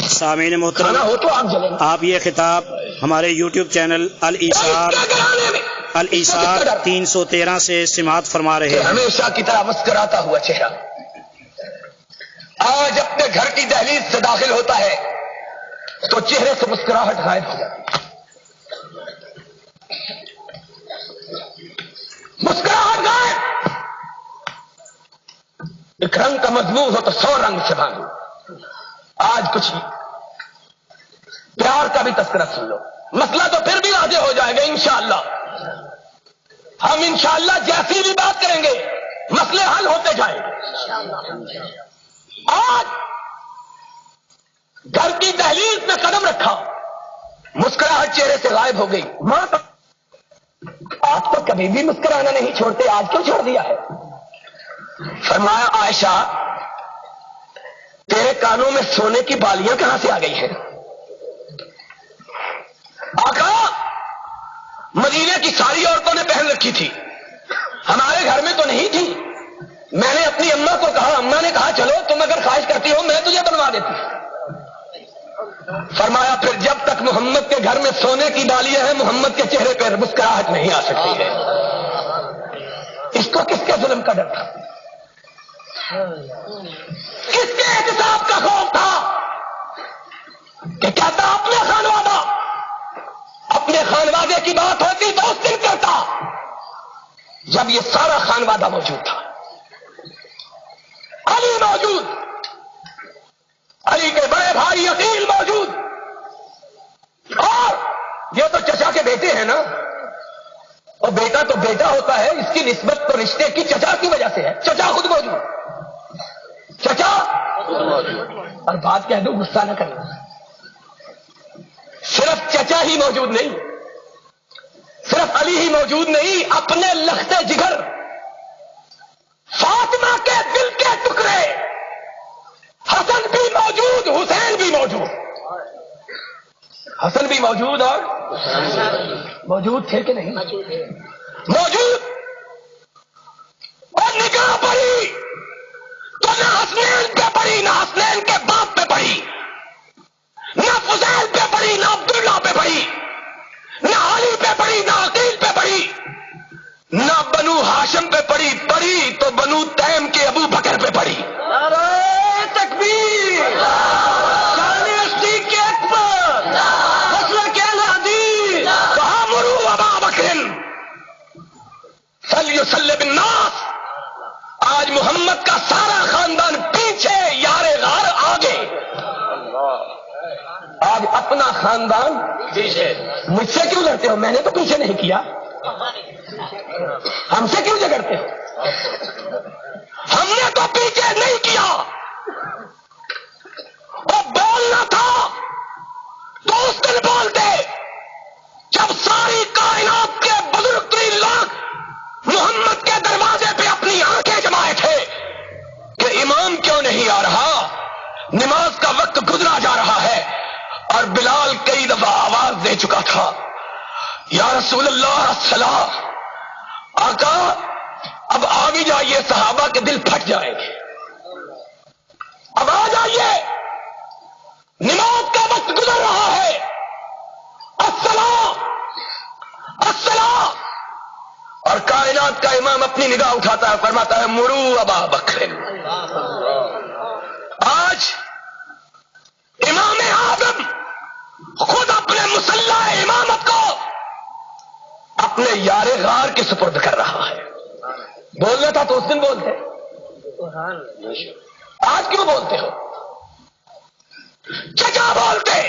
سامعین محترم، ہو تو آگ جلے. آپ یہ خطاب ہمارے یوٹیوب چینل الایثار 313 سے سماعت فرما رہے ہیں. ہمیشہ کی طرح مسکراتا ہوا چہرہ آج اپنے گھر کی دہلیز سے داخل ہوتا ہے تو چہرے سے مسکراہٹ غائب ہو جاتی ہے. مسکراہٹ غائب. ایک رنگ کا مضمون ہو تو 100 رنگ سے باندھو. آج کچھ پیار کا بھی تذکرہ سن لو، مسئلہ تو پھر بھی واضح ہو جائے گا انشاءاللہ. ہم انشاءاللہ جیسی بھی بات کریں گے مسئلے حل ہوتے جائیں گے. آج گھر کی دہلیز میں قدم رکھا، مسکراہٹ چہرے سے غائب ہو گئی. ماں آپ تو کبھی بھی مسکرانا نہیں چھوڑتے، آج کیوں چھوڑ دیا ہے؟ فرمایا عائشہ تیرے کانوں میں سونے کی بالیاں کہاں سے آ گئی ہیں؟ آقا مدینے کی ساری عورتوں نے پہن رکھی تھی، ہمارے گھر میں تو نہیں تھی. میں نے اپنی اماں کو کہا، اماں نے کہا چلو تم اگر خواہش کرتی ہو میں تجھے بنوا دیتی. فرمایا پھر جب تک محمد کے گھر میں سونے کی بالیاں ہیں محمد کے چہرے پر مسکراہٹ نہیں آ سکتی ہے. اس کو کس کے ظلم کا ڈر تھا؟ کس کے احتساب کا خوف تھا کہ کہتا اپنے خانوادے کی بات ہوتی تو اس دن کرتا جب یہ سارا خانوادہ موجود تھا. علی موجود، علی کے بڑے بھائی عقیل موجود، اور یہ تو چچا کے بیٹے ہیں نا، اور بیٹا تو بیٹا ہوتا ہے، اس کی نسبت تو رشتے کی چچا کی وجہ سے ہے. چچا خود موجود، چچا. اور بات کہہ دوں غصہ نہ کرنا، صرف چچا ہی موجود نہیں، صرف علی ہی موجود نہیں، اپنے لختے جگر فاطمہ کے دل کے ٹکڑے حسن بھی موجود، حسین بھی موجود. حسن بھی موجود اور موجود تھے کہ نہیں؟ موجود. اور نگاہ پڑی تو نہ حسنین پہ پڑی، نہ حسنین کے باپ پہ پڑی، نہ فضیل پہ پڑی، نہ عبداللہ پہ پڑی، نہ علی پہ پڑی، نہ عقیل پہ پڑی، نہ بنو ہاشم پہ پڑی. پڑی تو بنو تیم کے ابو بکر پہ پڑی. نعرہ تکبیر، شان صدیق اکبر، مسلک کے حدیث، کہا مرو ابا بکر فلیصلی بالناس. آج محمد کا سارا خاندان پیچھے، یار غار آگے. آج اپنا خاندان پیچھے. مجھ سے کیوں لڑتے ہو؟ میں نے تو پیچھے نہیں کیا. ہم سے کیوں جھگڑتے ہو؟ ہم نے تو پیچھے نہیں کیا. اور بولنا تھا تو اس دن بولتے جب ساری کائنات کے بزرگ ترین لوگ محمد کے دروازے پہ اپنی آنکھیں جمائے تھے کہ امام کیوں نہیں آ رہا، نماز کا وقت گزرا جا رہا ہے. اور بلال کئی دفعہ آواز دے چکا تھا، یا رسول اللہ الصلاۃ. آقا اب آ بھی جائیے، صحابہ کے دل پھٹ جائیں گے. اب آ جائیے، نماز کا وقت گزر رہا ہے. الصلاۃ الصلاۃ. اور کائنات کا امام اپنی نگاہ اٹھاتا ہے، فرماتا ہے مرو ابا بکر. آج امام اعظم خود اپنے مصلی امامت کو اپنے یار غار کے سپرد کر رہا ہے. بولنا تھا تو اس دن بولتے، آج کیوں بولتے ہو؟ چچا بولتے،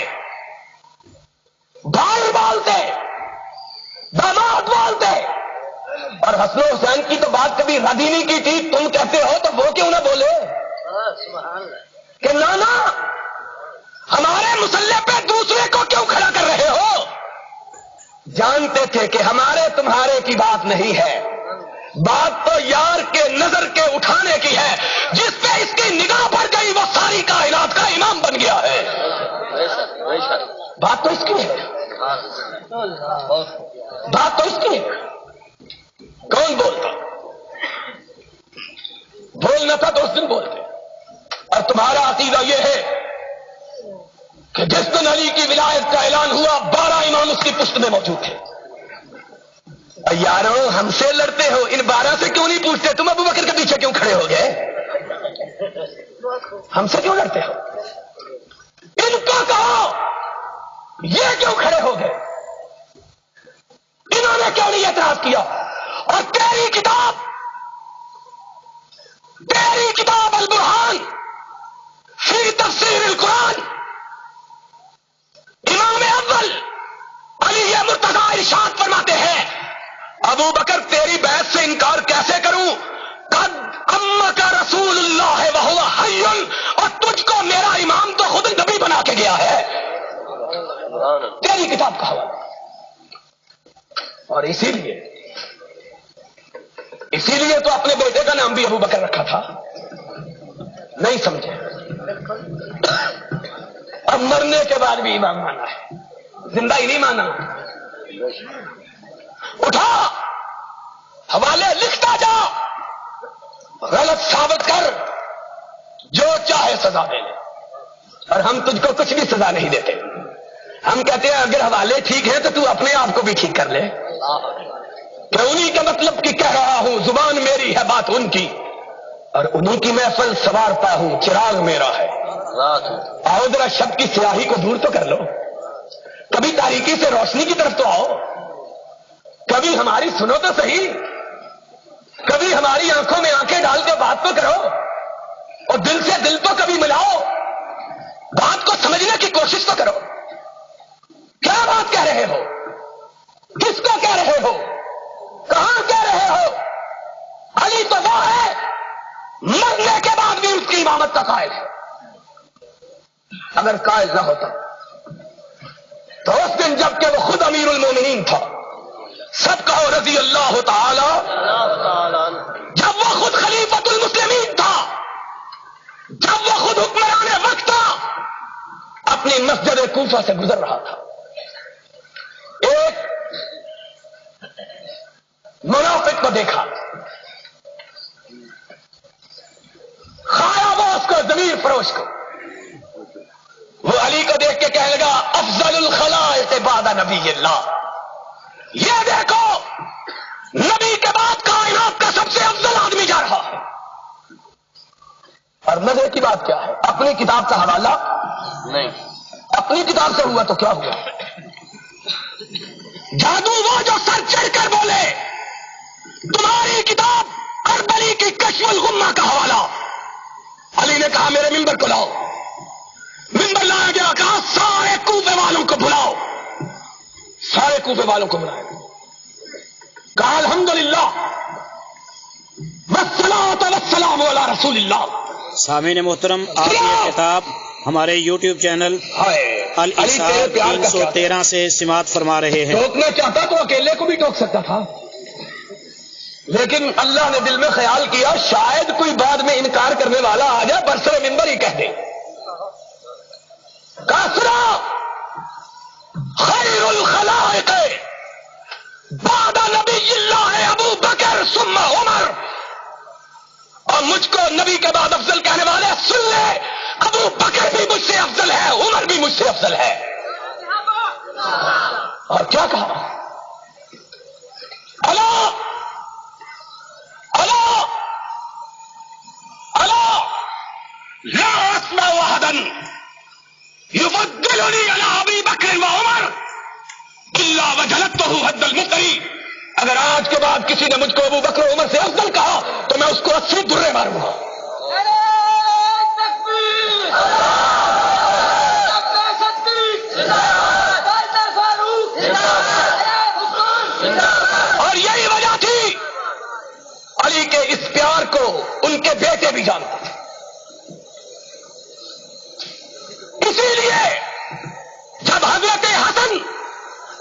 بھائی بولتے، داماد بولتے. اور حسن و حسین کی تو بات کبھی رد ہی نہیں کی تھی، تم کہتے ہو تو وہ کیوں نہ بولے کہ نانا ہمارے مسلح پہ دوسرے کو کیوں کھڑا کر رہے ہو؟ جانتے تھے کہ ہمارے تمہارے کی بات نہیں ہے، بات تو یار کے نظر کے اٹھانے کی ہے. جس پہ اس کی نگاہ پڑ گئی وہ ساری کائنات کا امام بن گیا ہے. بات تو اس کی ہے، بات تو اس کی ہے. کون بولتا؟ بولنا تھا تو اس دن بولتے. اور تمہارا عقیدہ یہ ہے کہ جس دن علی کی ولایت کا اعلان ہوا 12 امام اس کی پشت میں موجود تھے. یارو ہم سے لڑتے ہو، ان 12 سے کیوں نہیں پوچھتے تم ابو بکر کے پیچھے کیوں کھڑے ہو گئے؟ ہم سے کیوں لڑتے ہو؟ ان کو کہو یہ کیوں کھڑے ہو گئے؟ انہوں نے کیوں نہیں اعتراض کیا؟ اور تیری کتاب البرہان فی تفسیر القرآن، امام اول علی مرتضیٰ ارشاد فرماتے ہیں ابو بکر تیری بیعت سے انکار کیسے کروں؟ قد امک رسول اللہ وہو حی، اور تجھ کو میرا امام تو خود نبی بنا کے گیا ہے. تیری کتاب کا حوالہ. اور اسی لیے تو اپنے بیٹے کا نام بھی ابو بکر رکھا تھا. نہیں سمجھے؟ اب مرنے کے بعد بھی امام مانا ہے، زندہ ہی نہیں مانا. اٹھا حوالے لکھتا جا، غلط ثابت کر، جو چاہے سزا دے لے. اور ہم تجھ کو کچھ بھی سزا نہیں دیتے. ہم کہتے ہیں اگر حوالے ٹھیک ہیں تو اپنے آپ کو بھی ٹھیک کر لے. کہ انہی کا مطلب کہ کہہ رہا ہوں، زبان میری ہے بات ان کی، اور انہی کی محفل سوارتا ہوں، چراغ میرا ہے. آؤ ذرا شب کی سیاہی کو دور تو کر لو، کبھی تاریکی سے روشنی کی طرف تو آؤ، کبھی ہماری سنو تو صحیح، کبھی ہماری آنکھوں میں آنکھیں ڈال کے بات تو کرو، اور دل سے دل تو کبھی ملاؤ، بات کو سمجھنے کی کوشش تو کرو. کیا بات کہہ رہے ہو؟ کس کو کہہ رہے ہو؟ کہاں کہہ رہے ہو؟ علی تو وہ ہے مرنے کے بعد بھی اس کی امامت کا قائل ہے. اگر قائل نہ ہوتا تو اس دن جب کہ وہ خود امیر المومنین تھا، سب کہو رضی اللہ تعالی، جب وہ خود خلیفۃ المسلمین تھا، جب وہ خود حکمران وقت تھا، اپنی مسجد کوفہ سے گزر رہا تھا، منافق کو دیکھا, کھایا وہ اس کو, ضمیر فروش کو. وہ علی کو دیکھ کے کہنے لگا افضل الخلائق بعد نبی اللہ, یہ دیکھو نبی کے بعد کائنات کا سب سے افضل آدمی جا رہا ہے. اور مزے کی بات کیا ہے, اپنی کتاب کا حوالہ نہیں, اپنی کتاب سے ہوا تو کیا ہوا. جادو وہ جو سر چڑھ کر بولے تمہاری کتاب اربلی کی کشف الغمہ کا حوالہ. علی نے کہا میرے ممبر کو لاؤ, ممبر لایا گیا, کہا سارے کوفے والوں کو بلاؤ, سارے کوفے والوں کو بلایا گیا, کہا الحمدللہ والصلاۃ والسلام علی رسول اللہ. سامعین محترم, آپ یہ کتاب ہمارے یوٹیوب چینل الارشاد 313 سے سماعت فرما رہے ہیں. ٹوکنا چاہتا تو اکیلے کو بھی ٹوک سکتا تھا, لیکن اللہ نے دل میں خیال کیا شاید کوئی بعد میں انکار کرنے والا آ جائے, برسر منبر ہی کہہ دے. کاسرا خیر الخلائق بعد نبی اللہ ابو بکر ثم عمر, اور مجھ کو نبی کے بعد افضل کہنے والے سن لے, ابو بکر بھی مجھ سے افضل ہے, عمر بھی مجھ سے افضل ہے. اور کیا کہا, اللہ اللہ اللہ لا اسمع احدا يفضلني على ابي بکر وعمر الا وجلدته حد المفتری. اگر آج کے بعد کسی نے مجھ کو ابو بکر و عمر سے افضل کہا تو میں اس کو 80 درے ماروں گا. اور یہی وجہ تھی علی کے اس پیار کو ان کے بیٹے بھی جانتے تھے. اسی لیے جب حضرت حسن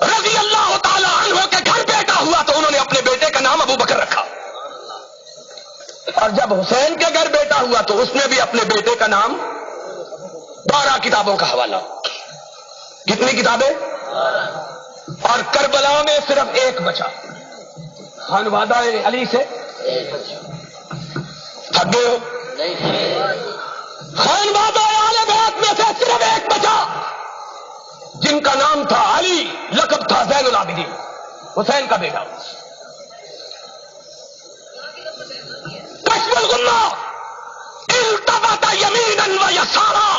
رضی اللہ تعالی عنہ کے گھر بیٹا ہوا تو انہوں نے اپنے بیٹے کا نام ابو بکر رکھا, اور جب حسین کے گھر بیٹا ہوا تو اس نے بھی اپنے بیٹے کا نام, 12 کتابوں کا حوالہ. کتنی کتابیں؟ اور کربلا میں صرف ایک بچا, خانوادہ علی سے تھک گئے ہو, خانوادہ اہل بیت میں سے صرف ایک بچا جن کا نام تھا علی, لقب تھا زین العابدین, حسین کا بیٹا. کشف الغمہ التفت یمینا و یسارا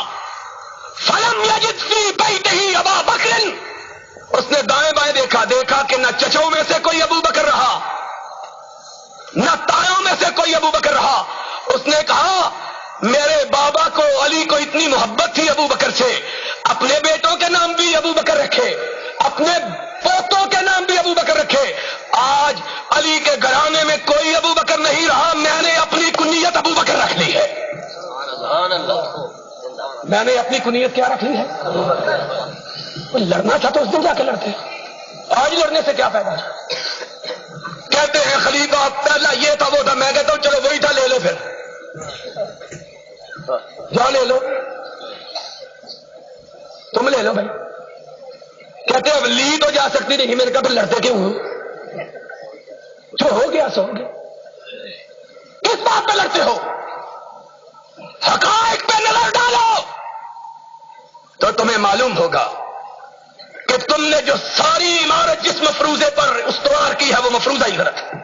فلم یجد فی بیتہ ابا بکر, اس نے دائیں بائیں دیکھا, دیکھا کہ نہ چچوں میں سے کوئی ابو بکر رہا, نہ تایوں میں سے کوئی ابو بکر رہا. اس نے کہا میرے بابا کو علی کو اتنی محبت تھی ابو بکر سے, اپنے بیٹوں کے نام بھی ابو بکر رکھے, اپنے پوتوں کے نام بھی ابو بکر رکھے. آج علی کے گھرانے میں کوئی ابو بکر نہیں رہا, میں نے اپنی کنیت ابو بکر رکھ لی ہے. میں نے اپنی کنیت کیا رکھ لی ہے؟ لڑنا تھا تو اس دن جا کے لڑتے, آج لڑنے سے کیا فائدہ. کہتے ہیں خلیفہ پہلا یہ تھا وہ تھا, میں کہتا ہوں چلو وہی تھا, لے لو پھر, جا لے لو, تم لے لو بھائی. کہتے اب لی تو جا سکتی نہیں, میں نے کہا پھر لڑتے کیوں ہوں, جو ہو گیا سو ہو گیا. کس بات پہ لڑتے ہو؟ حقائق پہ نظر ڈالو تو تمہیں معلوم ہوگا کہ تم نے جو ساری عمارت جس مفروضے پر استوار کی ہے وہ مفروضہ ہی غلط ہے.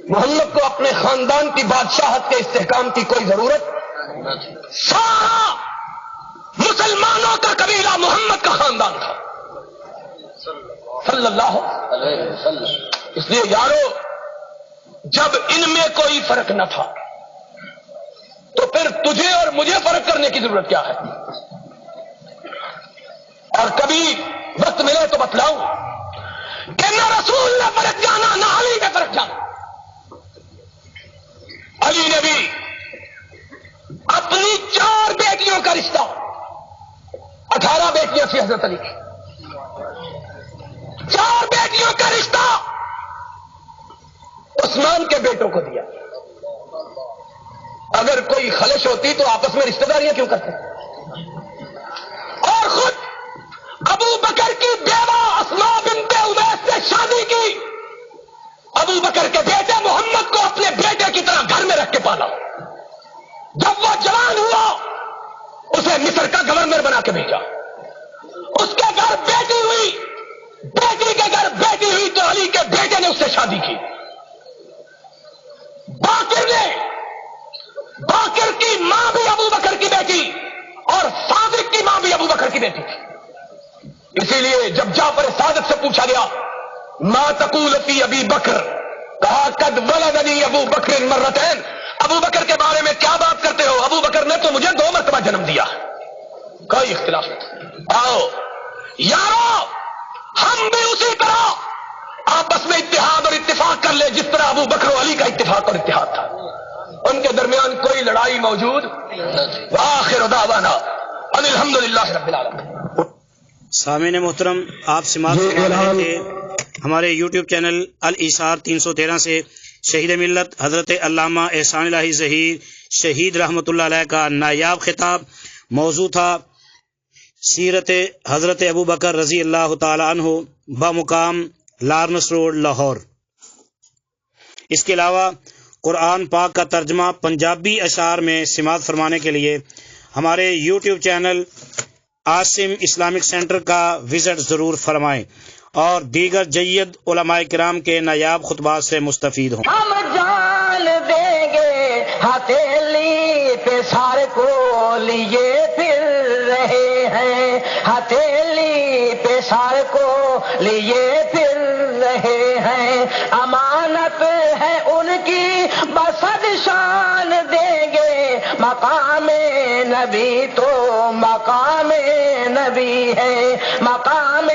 محمد کو اپنے خاندان کی بادشاہت کے استحکام کی کوئی ضرورت, سارا مسلمانوں کا قبیلہ محمد کا خاندان تھا صلی اللہ علیہ وسلم. اس لیے یارو جب ان میں کوئی فرق نہ تھا تو پھر تجھے اور مجھے فرق کرنے کی ضرورت کیا ہے؟ اور کبھی وقت ملے تو بتلاؤں کہ نہ رسول نے فرق جانا نہ علی نے فرق جانا. علی نے بھی اپنی 4 بیٹیوں کا رشتہ, 18 بیٹیاں تھیں حضرت علی کی, 4 بیٹیوں کا رشتہ عثمان کے بیٹوں کو دیا. اگر کوئی خلش ہوتی تو آپس میں رشتہ داریاں کیوں کرتے؟ اور خود ابو بکر کی بیوہ اسماء بنت امیس سے شادی کی ابو بکر کے بیٹے محمد کو اپنے بیٹے کی طرح گھر میں رکھ کے پالا. جب وہ جوان ہوا اسے مصر کا گورنر بنا کے بھیجا. اس کے گھر بیٹی ہوئی, بیٹی کے گھر بیٹی ہوئی تو علی کے بیٹے نے اس سے شادی کی. باقر کی ماں بھی ابو بکر کی بیٹی اور صادق کی ماں بھی ابو بکر کی بیٹی تھی. اسی لیے جب جعفر صادق سے پوچھا گیا ما تقول فی ابی بکر, کہا قد ولدنی ابو بکر مرتین, ابو بکر کے بارے میں کیا بات کرتے ہو, ابو بکر نے تو مجھے 2 مرتبہ جنم دیا. کوئی اختلاف نہیں. آؤ یارو ہم بھی اسی طرح آپس میں اتحاد اور اتفاق کر لے جس طرح ابو بکر و علی کا اتفاق اور اتحاد تھا. ان کے درمیان کوئی لڑائی موجود. وآخر دعوانا ان الحمدللہ رب العالمین. سامعین محترم, آپ سماعت فرما رہے تھے ہمارے یوٹیوب چینل الاشار 313 سے شہید ملت حضرت علامہ احسان الہی ظہیر شہید رحمۃ اللہ علیہ کا نایاب خطاب. موضوع تھا سیرت حضرت ابو بکر رضی اللہ تعالی عنہ بمقام لارنس روڈ لاہور. اس کے علاوہ قرآن پاک کا ترجمہ پنجابی اشعار میں سماعت فرمانے کے لیے ہمارے YouTube channel Asim Islamic centre کا وزٹ ضرور فرمائیں اور دیگر جید علماء کرام کے نایاب خطبات سے مستفید ہوں. ہم جان دیں گے ہتھیلی پہ سار کو لیے پھر رہے ہیں, ہتھیلی پہ سار کو لیے پھر رہے ہیں, امانت ہے ان کی بسد شان دیں گے, مقام نبی تو مقام نبی ہے, مقام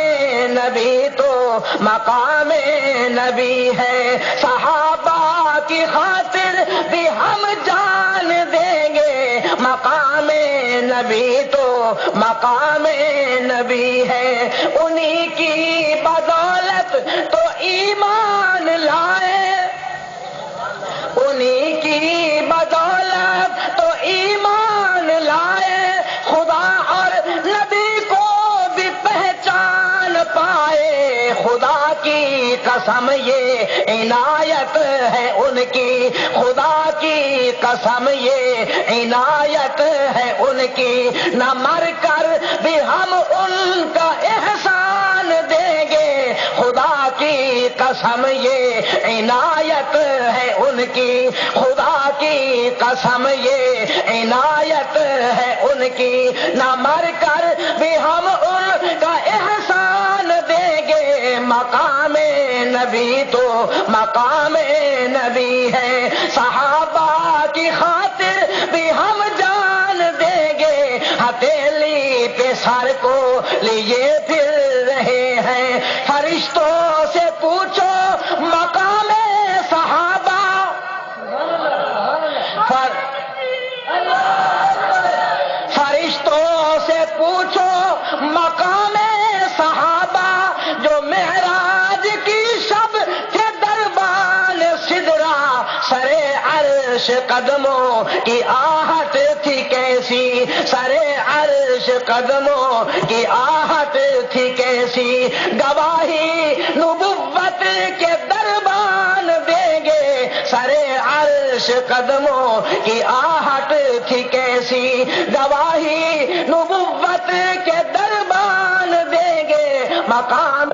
نبی تو مقام نبی ہے, صحابہ کی خاطر بھی ہم جان دیں گے, مقام نبی تو مقام نبی ہے, انہی کی بدولت تو ایمان لائے, انہی کی بدولت تو ایمان لائے, خدا اور نبی کو بھی پہچان پائے, خدا کی قسم یہ عنایت ہے ان کی, خدا کی قسم یہ عنایت ہے ان کی, نہ مر کر بھی ہم ان کا احسان دیں گے, خدا کی قسم یہ عنایت ہے ان کی, خدا کی قسم یہ عنایت ہے ان کی, نہ مر کر بھی ہم ان کا احسان دیں گے, مقام نبی تو مقام نبی ہے, صحابہ کی خاطر بھی ہم جان دیں گے, ہتھیلی پہ سر کو لیے پھر رہے ہیں, فرشتوں سے پوچھو مقام صحابہ, فرشتوں سے پوچھو مقام صحابہ, جو معراج کی شب کے دربان سدرا, سرے عرش قدموں کی آہٹ تھی کیسی, سرے عرش قدموں کی آہٹ تھی کیسی, گواہی نبوت کے دربان دیں گے, سرے عرش قدموں کی آہٹ تھی کیسی, گواہی نبوت کے دربان دیں گے, مقام